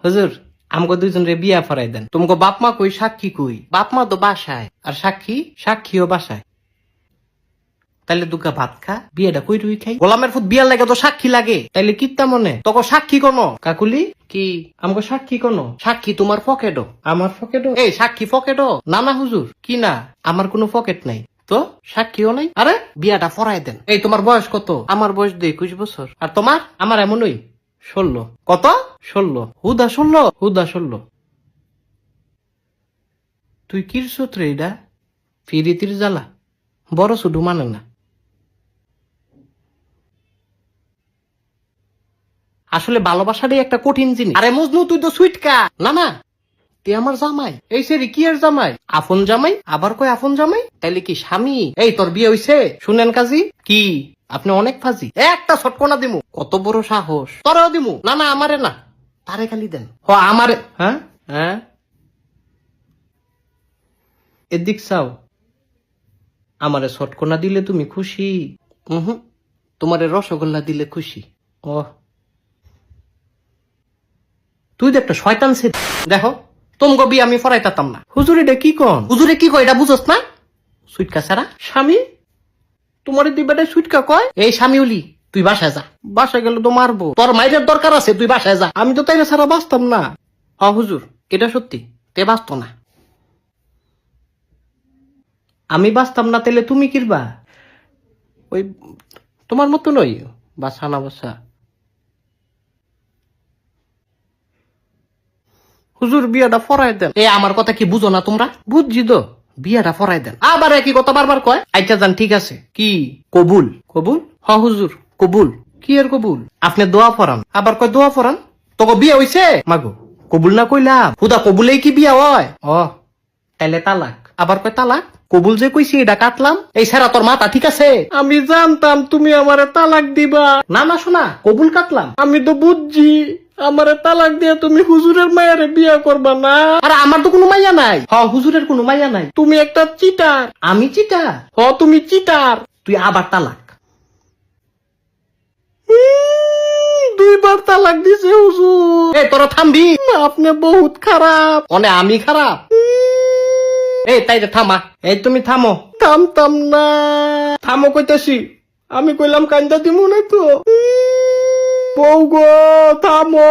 হুজুর আমাকে দুইজন রে বিয়া ফরাই দেন। তোমাকে বাপ মা কই, সাক্ষী কই? বাপ মা তো বাসায়, আর সাক্ষীও বাসায়। তাইলে দুগা ভাত খা, বিয়েটা কই রুই খাই। গোলামের ফুট বিয়ার লাগে তো সাক্ষী লাগে, তাইলে কিত্তা মনে তোকে সাক্ষী কোনো? কাকুলি কি আমাকে সাক্ষী কোনো? সাক্ষী তোমার পকেটও, আমার পকেটও। এই সাক্ষী পকেটও না? না হুজুর, কি না, আমার কোনো পকেট নাই তো, সাক্ষীও নাই। আরে বিয়াটা ফরাই দেন। এই তোমার বয়স কত? আমার বয়স 21 বছর। আর তোমার? আমার এমনই 16। কত? 16। হুদা 16? হুদা 16। তুই কির সূত্রে এটা? ফিরিতির জ্বালা বড় শুধু মানে না। আসলে ভালোবাসাটাই একটা কঠিন জিনিস। আরে মজনু তুই তো সুইটকা। না না, তুই আমার জামাই। এই সেরি কি এর জামাই? আপন জামাই? আবার কই আপন জামাই? তাইলে কি স্বামী? এই তোর বিয়ে হইছে? শুনেন কাজী কি আপনি অনেক ফাজি। একটা ছটকনা দিমু। কত বড় সাহস! তোরও দিমু। না না, আমারে না, তারে খালি দেন। হ আমারে। হ্যাঁ হ্যাঁ, এদিক চাও। আমারে ছটকনা দিলে তুমি খুশি? হুম, তোমারে রসগোল্লা দিলে খুশি। ও, তুই তো একটা শয়তান ছে। দেখো তোমাকে বিয়ে আমি ফরাইতাম না। হুজুরে কি কন? হুজুরে কি কয় এটা বুঝস না? সুইটকা ছাড়া স্বামী তোমার দুই বেটায় সুইটকা কয়? এই স্বামীউলি তুই বাসায় যা। বাসায় গেলে তো মারবো। তোর মাইরের দরকার আছে, তুই বাসায় যা। আমি তো তাইলে ছাড়া বাঁচতাম না। হ হুজুর, এটা সত্যি, তে বাঁচত না। আমি বাঁচতাম না, তাইলে তুমি কিরবা? ওই তোমার মতো নই, বাসা না বাসা। হুজুর বিয়াটা ফরাই দেন। এ আমার কথা কি বুঝো না তোমরা? বুঝছি তো, বিয়াটা ফরাই দেন। আবার একই কথা বারবার কয়। আচ্ছা যান, ঠিক আছে। কি কবুল? কবুল? হ হুজুর কবুল। কি এর কবুল? আপনি দোয়া ফরান, আবার কয় দোয়া ফরান। তোকে বিয়ে হইছে? মাগো কবুল না কইলাম, হুদা কবুলেই কি বিয়া হয়? ও তাইলে তালাক। আবার কয় তালাক। কবুল যে কইছি এটা কাটলাম। এই সারা তোর মাথা ঠিক আছে? আমি জানতাম তুমি আমারে তালাক দিবা। না না শোনা, কবুল কাটলাম। আমি তো বুঝছি আমারে তালাক দিয়ে তুমি হুজুরের মায়ারে বিয়া করবা না। আরে আমার তো কোনো মাইয়া নাই। হ হুজুরের কোনো মাইয়া নাই। তুমি একটা চিটার। আমি চিটার? হ তুমি চিটার। তুই আবার তালাক। 2বার তালাক দিছে হুজুর। এই তোরা থামবি? আপনি বহুত খারাপ। অনে আমি খারাপ? এই তাই থামা। এই তুমি থামো। থামতাম না। থামো কইতাছি। আমি কইলাম কান্দা দিমু না তো। বউ গো থামো।